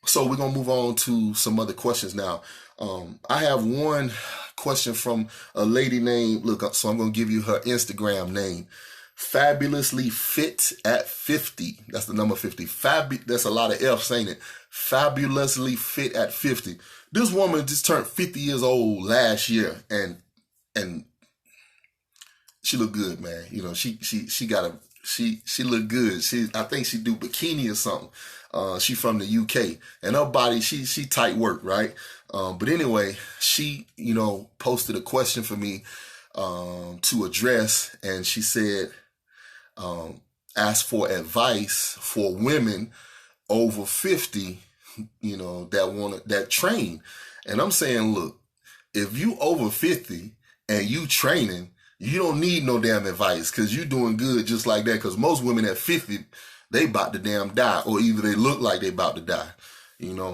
So we're gonna move on to some other questions now. I have one question from a lady named, look, so I'm gonna give you her Instagram name. Fabulously fit at 50. That's the number 50. That's a lot of F's, ain't it? Fabulously fit at 50. This woman just turned 50 years old last year, and she look good, man. You know, she got a she look good. I think she do bikini or something. She from the UK, and her body she tight work, right? But anyway, she posted a question for me to address, and she said, ask for advice for women over 50, that train. And I'm saying, look, if you over 50 and you training, you don't need no damn advice, because you doing good just like that. Because most women at 50, they about to damn die, or either they look like they about to die.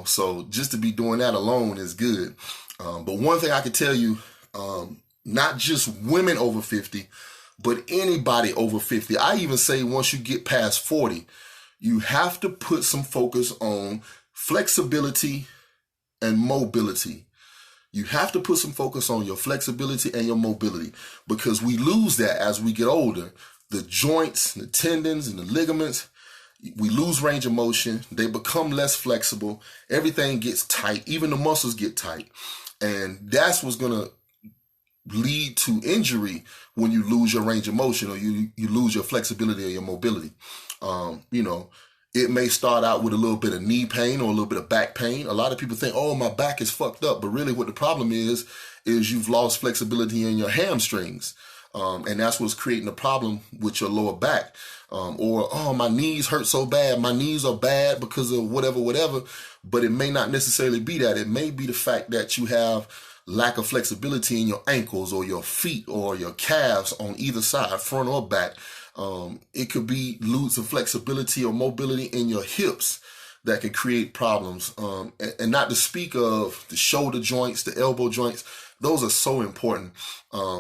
So just to be doing that alone is good. But one thing I can tell you, not just women over 50, but anybody over 50. I even say once you get past 40, you have to put some focus on flexibility and mobility. You have to put some focus on your flexibility and your mobility, because we lose that as we get older. The joints, the tendons, and the ligaments, we lose range of motion. They become less flexible. Everything gets tight. Even the muscles get tight. And that's what's going to lead to injury when you lose your range of motion, or you lose your flexibility or your mobility. It may start out with a little bit of knee pain or a little bit of back pain. A lot of people think, oh, my back is fucked up. But really what the problem is you've lost flexibility in your hamstrings. And that's what's creating a problem with your lower back. Or, oh, my knees hurt so bad. My knees are bad because of whatever. But it may not necessarily be that. It may be the fact that you have lack of flexibility in your ankles or your feet or your calves on either side, front or back. It could be lose of flexibility or mobility in your hips that can create problems. And not to speak of the shoulder joints, the elbow joints. Those are so important.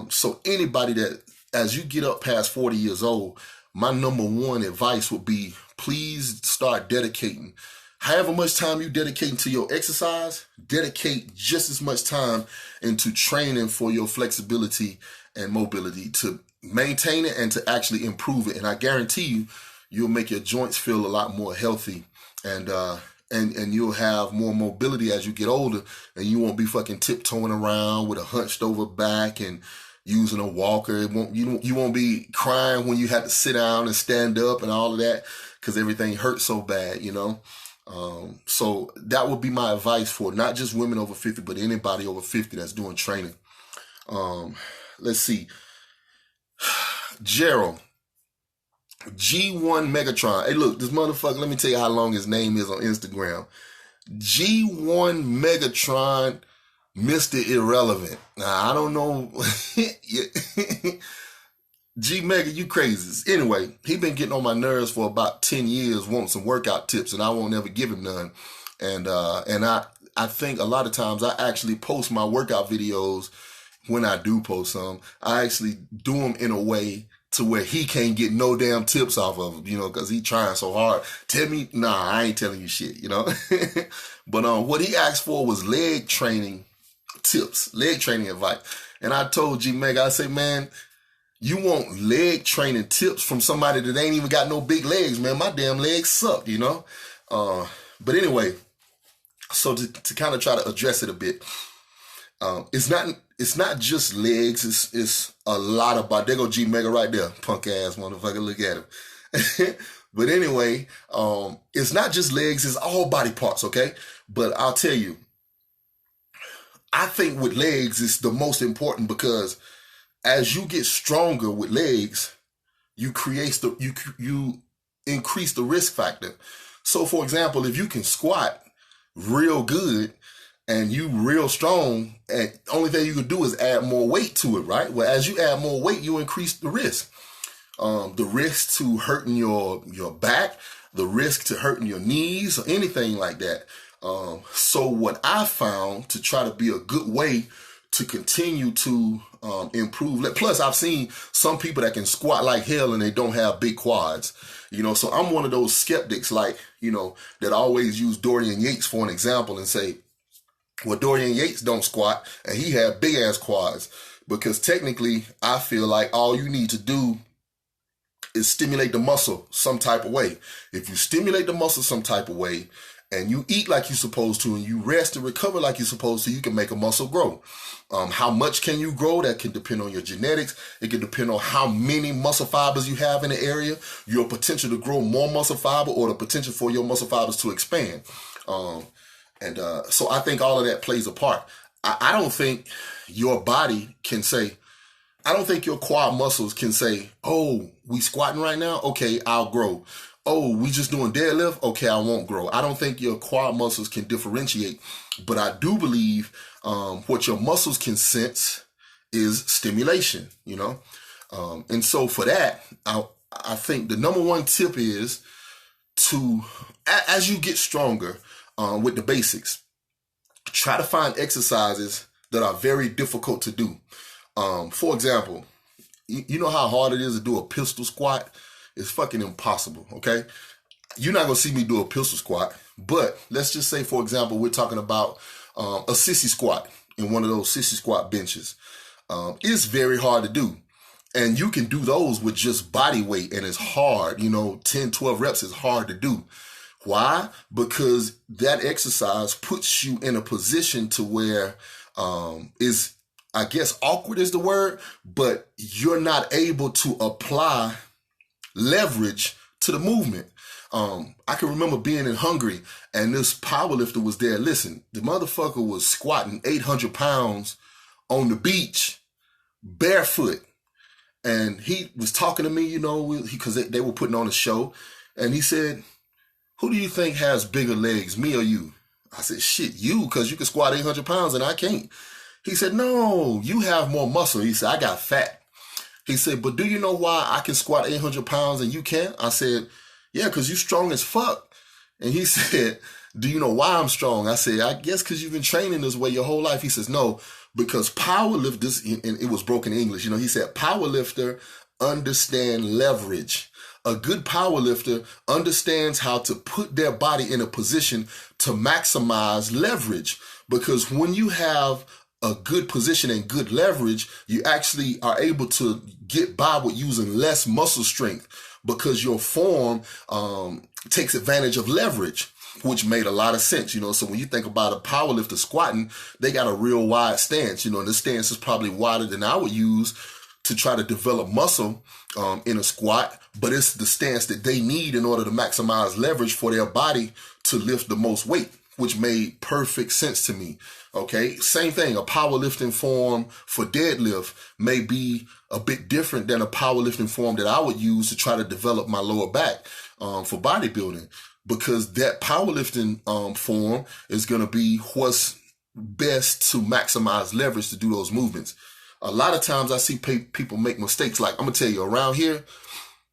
So anybody that, as you get up past 40 years old, my number one advice would be, please start dedicating. However much time you dedicate to your exercise, dedicate just as much time into training for your flexibility and mobility to maintain it and to actually improve it. And I guarantee you, you'll make your joints feel a lot more healthy, and you'll have more mobility as you get older, and you won't be fucking tiptoeing around with a hunched over back and using a walker. You won't be crying when you have to sit down and stand up and all of that, because everything hurts so bad, So that would be my advice for not just women over 50, but anybody over 50 that's doing training. Let's see. Gerald, G1 Megatron. Hey, look, this motherfucker, let me tell you how long his name is on Instagram. G1 Megatron, Mr. Irrelevant. Now, I don't know. G Mega, you crazy. Anyway, he been getting on my nerves for about 10 years, wanting some workout tips, and I won't ever give him none. And I think a lot of times I actually post my workout videos. When I do post some, I actually do them in a way to where he can't get no damn tips off of them, because he trying so hard. Tell me, nah, I ain't telling you shit, But what he asked for was leg training tips, leg training advice. And I told G Meg, I say, man, you want leg training tips from somebody that ain't even got no big legs, man. My damn legs suck, But anyway, so to kind of try to address it a bit, it's not just legs. It's a lot about. There go G Mega right there, punk ass motherfucker. Look at him. But anyway, it's not just legs. It's all body parts. Okay, but I'll tell you, I think with legs it's the most important, because as you get stronger with legs, you increase the risk factor. So, for example, if you can squat real good and you real strong, and only thing you can do is add more weight to it, right? Well, as you add more weight, you increase the risk. The risk to hurting your back, the risk to hurting your knees, or anything like that. So what I found to try to be a good way to continue to improve. Plus, I've seen some people that can squat like hell and they don't have big quads. So I'm one of those skeptics, like, that always use Dorian Yates for an example and say, well, Dorian Yates don't squat and he had big ass quads. Because technically, I feel like all you need to do is stimulate the muscle some type of way. If you stimulate the muscle some type of way, and you eat like you're supposed to, and you rest and recover like you're supposed to, you can make a muscle grow. How much can you grow? That can depend on your genetics. It can depend on how many muscle fibers you have in the area, your potential to grow more muscle fiber, or the potential for your muscle fibers to expand. So I think all of that plays a part. I don't think your body can say, I don't think your quad muscles can say, oh, we squatting right now? Okay, I'll grow. Oh, we just doing deadlift? Okay, I won't grow. I don't think your quad muscles can differentiate, but I do believe what your muscles can sense is stimulation, and so for that, I think the number one tip is to, as you get stronger with the basics, try to find exercises that are very difficult to do. For example, you know how hard it is to do a pistol squat? It's fucking impossible, okay? You're not going to see me do a pistol squat, but let's just say, for example, we're talking about a sissy squat in one of those sissy squat benches. It's very hard to do. And you can do those with just body weight, and it's hard. 10, 12 reps is hard to do. Why? Because that exercise puts you in a position to where is, I guess, awkward is the word, but you're not able to apply leverage to the movement. I can remember being in Hungary and this powerlifter was there. Listen, the motherfucker was squatting 800 pounds on the beach, barefoot. And he was talking to me, because they were putting on a show. And he said, who do you think has bigger legs, me or you? I said, shit, you, because you can squat 800 pounds and I can't. He said, no, you have more muscle. He said, I got fat. He said, but do you know why I can squat 800 pounds and you can't? I said, yeah, because you strong as fuck. And he said, do you know why I'm strong? I said, I guess because you've been training this way your whole life. He says, no, because powerlifters, and it was broken English, he said, powerlifter understand leverage. A good powerlifter understands how to put their body in a position to maximize leverage. Because when you have a good position and good leverage, you actually are able to get by with using less muscle strength because your form takes advantage of leverage, which made a lot of sense, So when you think about a powerlifter squatting, they got a real wide stance, and the stance is probably wider than I would use to try to develop muscle in a squat, but it's the stance that they need in order to maximize leverage for their body to lift the most weight, which made perfect sense to me. Okay, same thing, a powerlifting form for deadlift may be a bit different than a powerlifting form that I would use to try to develop my lower back for bodybuilding, because that powerlifting form is going to be what's best to maximize leverage to do those movements. A lot of times I see people make mistakes. Like, I'm going to tell you, around here,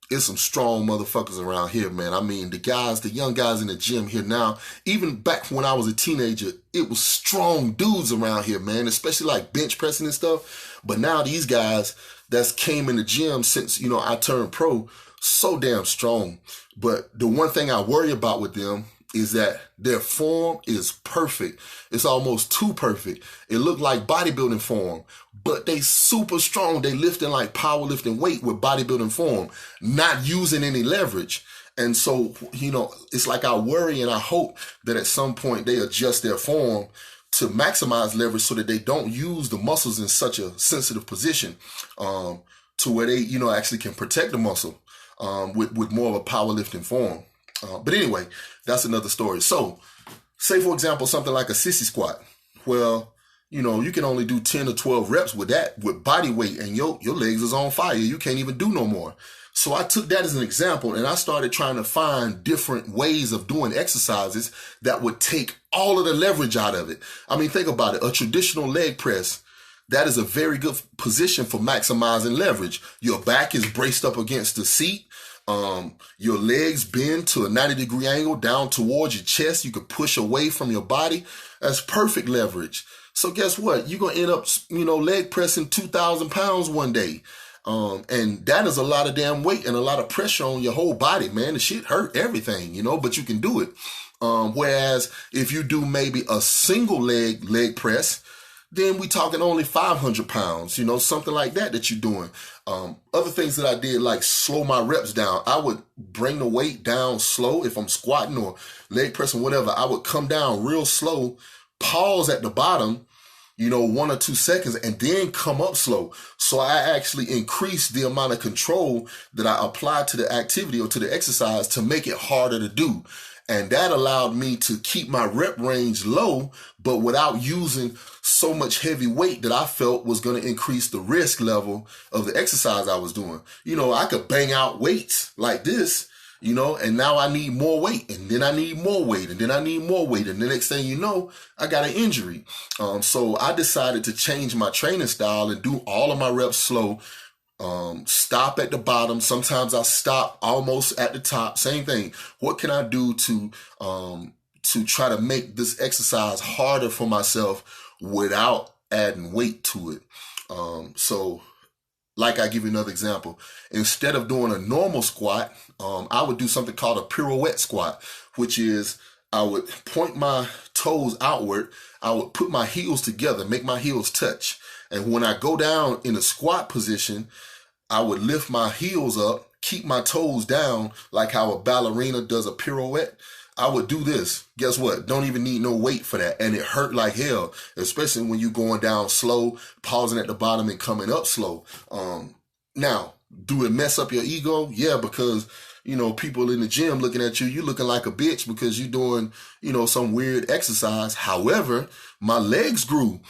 there's some strong motherfuckers around here, man. I mean, the young guys in the gym here now, even back when I was a teenager, it was strong dudes around here, man, especially like bench pressing and stuff. But now these guys that's came in the gym since, I turned pro, so damn strong. But the one thing I worry about with them is that their form is perfect. It's almost too perfect. It looked like bodybuilding form, but they super strong. They lifting like powerlifting weight with bodybuilding form, not using any leverage. And so, it's like I worry and I hope that at some point they adjust their form to maximize leverage so that they don't use the muscles in such a sensitive position to where they, actually can protect the muscle with more of a powerlifting form. But anyway, that's another story. So say, for example, something like a sissy squat. Well, you can only do 10 or 12 reps with that, with body weight, and your legs is on fire. You can't even do no more. So I took that as an example, and I started trying to find different ways of doing exercises that would take all of the leverage out of it. I mean, think about it. A traditional leg press, that is a very good position for maximizing leverage. Your back is braced up against the seat. Your legs bend to a 90-degree angle down towards your chest. You could push away from your body. That's perfect leverage. So guess what? You're going to end up, leg pressing 2,000 pounds one day. And that is a lot of damn weight and a lot of pressure on your whole body, man. The shit hurt everything, but you can do it. Whereas if you do maybe a single leg press, then we talking only 500 pounds, something like that you're doing. Other things that I did, like slow my reps down. I would bring the weight down slow. If I'm squatting or leg pressing, whatever, I would come down real slow, pause at the bottom, 1 or 2 seconds, and then come up slow. So I actually increased the amount of control that I applied to the activity or to the exercise to make it harder to do. And that allowed me to keep my rep range low, but without using so much heavy weight that I felt was going to increase the risk level of the exercise I was doing. I could bang out weights like this, and now I need more weight, and then I need more weight, and then I need more weight. And the next thing you know, I got an injury. So I decided to change my training style and do all of my reps slow. Stop at the bottom. Sometimes I stop almost at the top. Same thing. What can I do to try to make this exercise harder for myself without adding weight to it? So like I give you another example. Instead of doing a normal squat, I would do something called a pirouette squat, which is I would point my toes outward. I would put my heels together, make my heels touch. And when I go down in a squat position, I would lift my heels up, keep my toes down, like how a ballerina does a pirouette. I would do this. Guess what? Don't even need no weight for that. And it hurt like hell, especially when you're going down slow, pausing at the bottom and coming up slow. Now, do it mess up your ego? Yeah, because, people in the gym looking at you, looking like a bitch because you're doing, some weird exercise. However, my legs grew.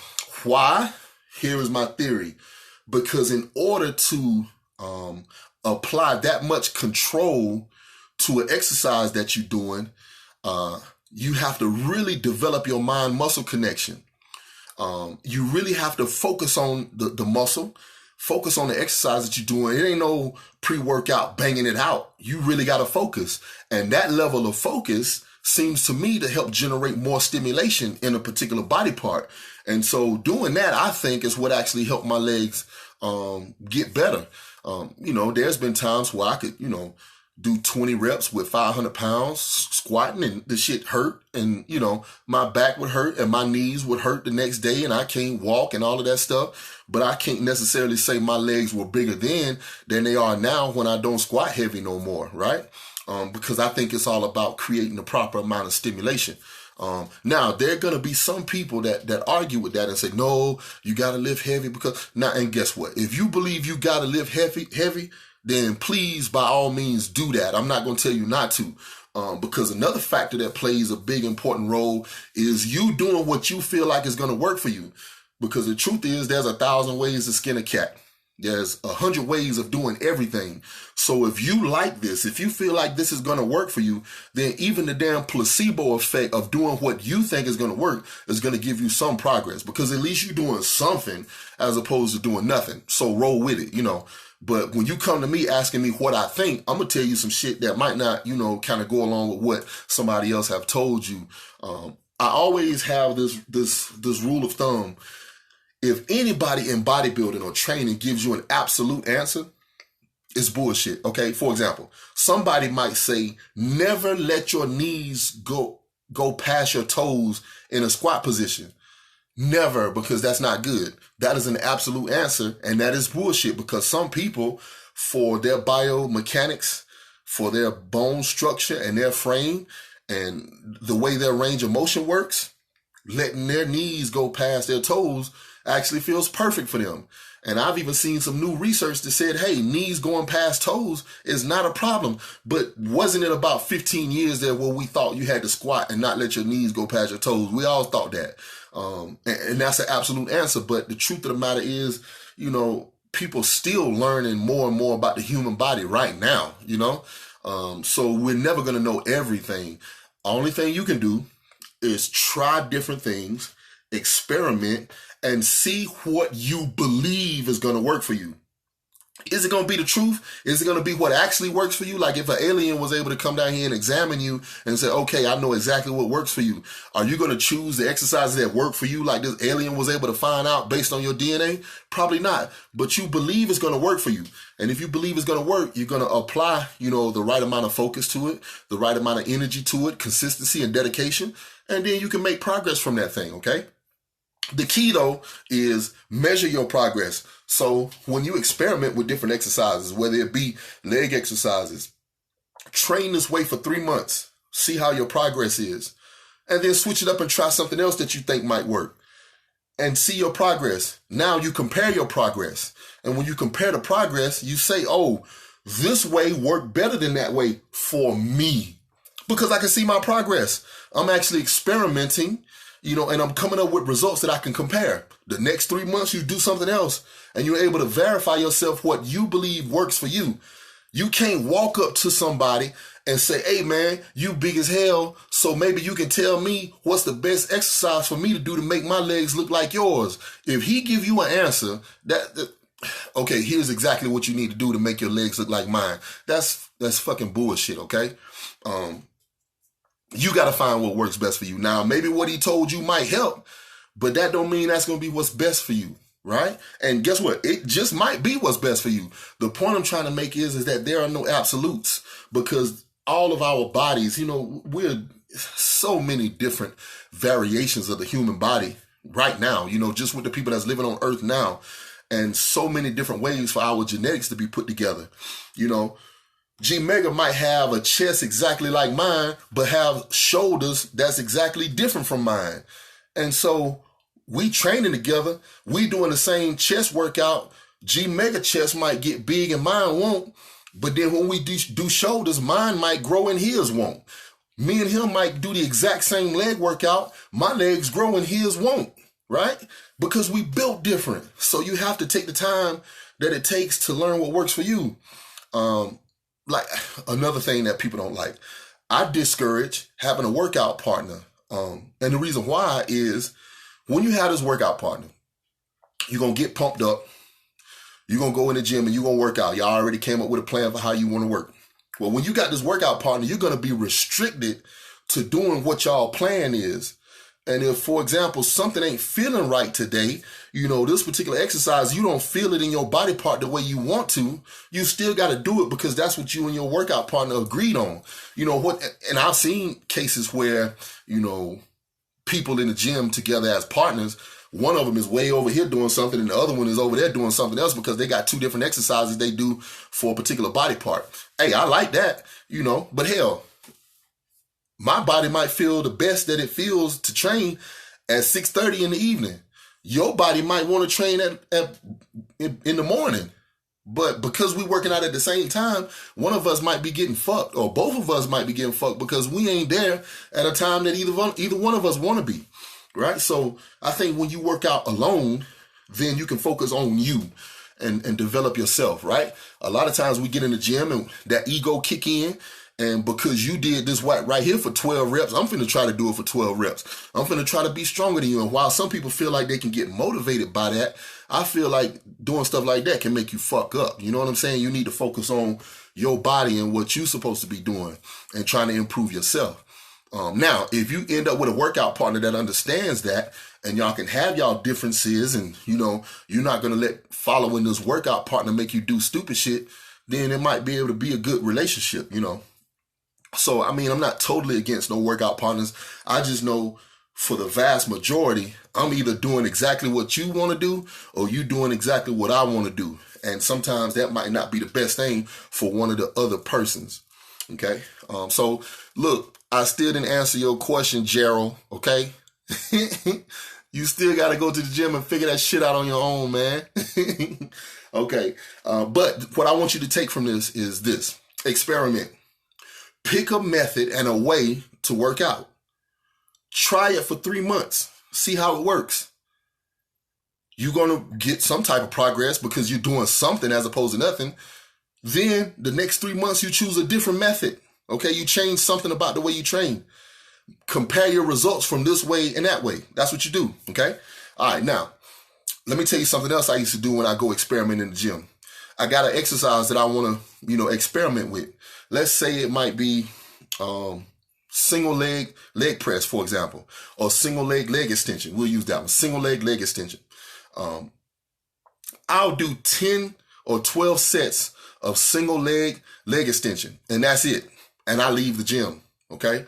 Why? Here is my theory. Because in order to apply that much control to an exercise that you're doing, you have to really develop your mind-muscle connection. You really have to focus on the muscle, focus on the exercise that you're doing. It ain't no pre-workout banging it out. You really got to focus. And that level of focus seems to me to help generate more stimulation in a particular body part. And so doing that, I think, is what actually helped my legs get better. There's been times where I could, do 20 reps with 500 pounds squatting, and the shit hurt, and my back would hurt and my knees would hurt the next day, and I can't walk and all of that stuff. But I can't necessarily say my legs were bigger then than they are now when I don't squat heavy no more, right? Because I think it's all about creating the proper amount of stimulation. Now there are going to be some people that argue with that and say, no, you got to lift heavy because now, and guess what? If you believe you got to lift heavy, then please, by all means, do that. I'm not going to tell you not to. Because another factor that plays a big important role is you doing what you feel like is going to work for you. Because the truth is, there's 1,000 ways to skin a cat. There's 100 ways of doing everything. So if you like this, if you feel like this is going to work for you, then even the damn placebo effect of doing what you think is going to work is going to give you some progress, because at least you're doing something as opposed to doing nothing. So roll with it, But when you come to me asking me what I think, I'm going to tell you some shit that might not, kind of go along with what somebody else have told you. I always have this rule of thumb. If anybody in bodybuilding or training gives you an absolute answer, it's bullshit. Okay. For example, somebody might say, never let your knees go past your toes in a squat position. Never, because that's not good. That is an absolute answer. And that is bullshit, because some people, for their biomechanics, for their bone structure and their frame and the way their range of motion works, letting their knees go past their toes actually feels perfect for them. And I've even seen some new research that said, hey, knees going past toes is not a problem. But wasn't it about 15 years there where we thought you had to squat and not let your knees go past your toes? We all thought that. And that's an absolute answer. But the truth of the matter is, people still learning more and more about the human body right now, So we're never going to know everything. Only thing you can do is try different things, experiment, and see what you believe is going to work for you. Is it going to be the truth? Is it going to be what actually works for you? Like if an alien was able to come down here and examine you and say, okay, I know exactly what works for you. Are you going to choose the exercises that work for you like this alien was able to find out based on your DNA? Probably not. But you believe it's going to work for you. And if you believe it's going to work, you're going to apply, the right amount of focus to it, the right amount of energy to it, consistency and dedication. And then you can make progress from that thing, okay? The key, though, is measure your progress. So when you experiment with different exercises, whether it be leg exercises, train this way for 3 months, see how your progress is, and then switch it up and try something else that you think might work and see your progress. Now you compare your progress. And when you compare the progress, you say, oh, this way worked better than that way for me because I can see my progress. I'm actually experimenting, and I'm coming up with results that I can compare. The next 3 months, you do something else, and you're able to verify yourself what you believe works for you. You can't walk up to somebody and say, hey, man, you big as hell, so maybe you can tell me what's the best exercise for me to do to make my legs look like yours. If he give you an answer, okay, here's exactly what you need to do to make your legs look like mine. That's fucking bullshit, okay? You got to find what works best for you. Now, maybe what he told you might help, but that don't mean that's going to be what's best for you, right? And guess what? It just might be what's best for you. The point I'm trying to make is that there are no absolutes because all of our bodies, we're so many different variations of the human body right now, just with the people that's living on Earth now, and so many different ways for our genetics to be put together, G Mega might have a chest exactly like mine, but have shoulders that's exactly different from mine. And so we training together, we doing the same chest workout. G Mega chest might get big and mine won't. But then when we do shoulders, mine might grow and his won't. Me and him might do the exact same leg workout. My legs grow and his won't, right? Because we built different. So you have to take the time that it takes to learn what works for you. Like another thing that people don't like, I discourage having a workout partner. And the reason why is when you have this workout partner, you're going to get pumped up. You're going to go in the gym and you're going to work out. Y'all already came up with a plan for how you want to work. Well, when you got this workout partner, you're going to be restricted to doing what y'all plan is. And if, for example, something ain't feeling right today, this particular exercise, you don't feel it in your body part the way you want to, you still got to do it because that's what you and your workout partner agreed on. And I've seen cases where, people in the gym together as partners, one of them is way over here doing something and the other one is over there doing something else because they got two different exercises they do for a particular body part. Hey, I like that, but hell, my body might feel the best that it feels to train at 6:30 in the evening. Your body might want to train in the morning. But because we're working out at the same time, one of us might be getting fucked or both of us might be getting fucked because we ain't there at a time that either one of us want to be, right? So I think when you work out alone, then you can focus on you and develop yourself, right? A lot of times we get in the gym and that ego kick in. And because you did this right here for 12 reps, I'm finna try to do it for 12 reps. I'm finna try to be stronger than you. And while some people feel like they can get motivated by that, I feel like doing stuff like that can make you fuck up. You know what I'm saying? You need to focus on your body and what you're supposed to be doing and trying to improve yourself. Now, if you end up with a workout partner that understands that and y'all can have y'all differences and, you're not going to let following this workout partner make you do stupid shit, then it might be able to be a good relationship, So, I'm not totally against no workout partners. I just know for the vast majority, I'm either doing exactly what you want to do or you doing exactly what I want to do. And sometimes that might not be the best thing for one of the other persons. Okay. So look, I still didn't answer your question, Gerald. Okay. You still got to go to the gym and figure that shit out on your own, man. Okay. But what I want you to take from this is this: experiment. Pick a method and a way to work out. Try it for 3 months. See how it works. You're going to get some type of progress because you're doing something as opposed to nothing. Then the next 3 months, you choose a different method. Okay, you change something about the way you train. Compare your results from this way and that way. That's what you do, okay? All right, now, let me tell you something else I used to do when I go experiment in the gym. I got an exercise that I want to, experiment with. Let's say it might be single leg press, for example, or single leg extension. We'll use that one, single leg extension. I'll do 10 or 12 sets of single leg extension, and that's it. And I leave the gym, okay?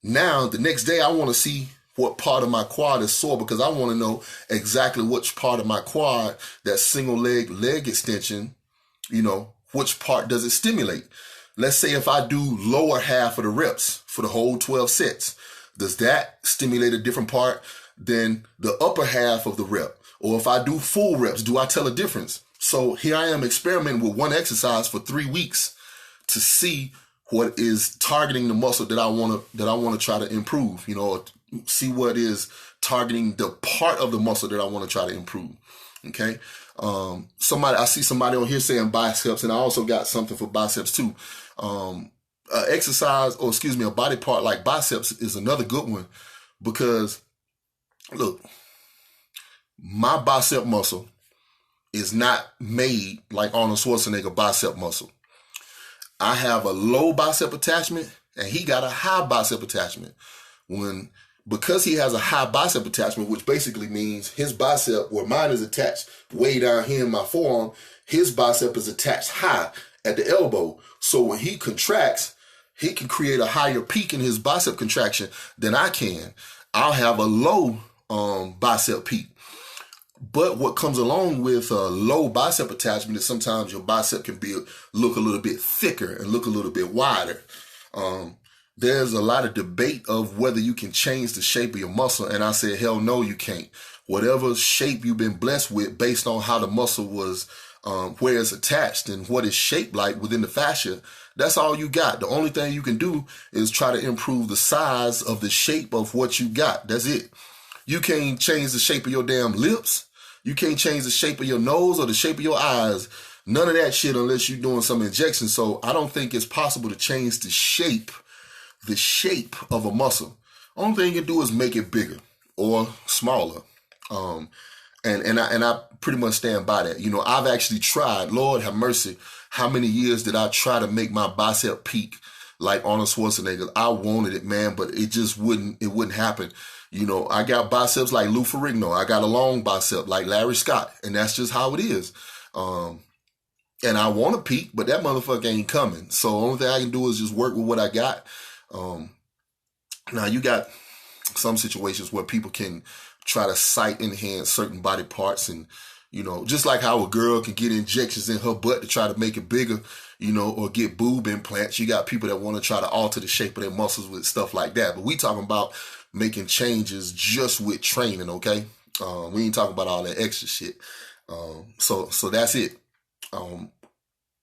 Now, the next day, I want to see what part of my quad is sore, because I want to know exactly which part of my quad, that single leg extension, which part does it stimulate? Let's say if I do lower half of the reps for the whole 12 sets, does that stimulate a different part than the upper half of the rep? Or if I do full reps, do I tell a difference? So here I am experimenting with one exercise for 3 weeks to see what is targeting the muscle that I want to try to improve, or see what is targeting the part of the muscle that I want to try to improve. Okay. I see somebody on here saying biceps, and I also got something for biceps too. A body part like biceps is another good one, because look, my bicep muscle is not made like Arnold Schwarzenegger bicep muscle. I have a low bicep attachment, and he got a high bicep attachment. Because he has a high bicep attachment, which basically means his bicep, where mine is attached way down here in my forearm, his bicep is attached high at the elbow. So when he contracts, he can create a higher peak in his bicep contraction than I can. I'll have a low bicep peak. But what comes along with a low bicep attachment is sometimes your bicep can look a little bit thicker and look a little bit wider. There's a lot of debate of whether you can change the shape of your muscle, and I said, hell no, you can't. Whatever shape you've been blessed with based on how the muscle was, where it's attached and what it's shaped like within the fascia, that's all you got. The only thing you can do is try to improve the size of the shape of what you got. That's it. You can't change the shape of your damn lips. You can't change the shape of your nose or the shape of your eyes. None of that shit unless you're doing some injections. So I don't think it's possible to change the shape of a muscle. Only thing you can do is make it bigger or smaller. And I pretty much stand by that. I've actually tried, Lord have mercy, how many years did I try to make my bicep peak like Arnold Schwarzenegger? I wanted it, man, but it just wouldn't happen. I got biceps like Lou Ferrigno. I got a long bicep like Larry Scott, and that's just how it is. And I want to peak, but that motherfucker ain't coming. So the only thing I can do is just work with what I got. Now you got some situations where people can try to sight enhance certain body parts, and just like how a girl can get injections in her butt to try to make it bigger, or get boob implants. You got people that want to try to alter the shape of their muscles with stuff like that. But we talking about making changes just with training, okay? We ain't talking about all that extra shit. So that's it.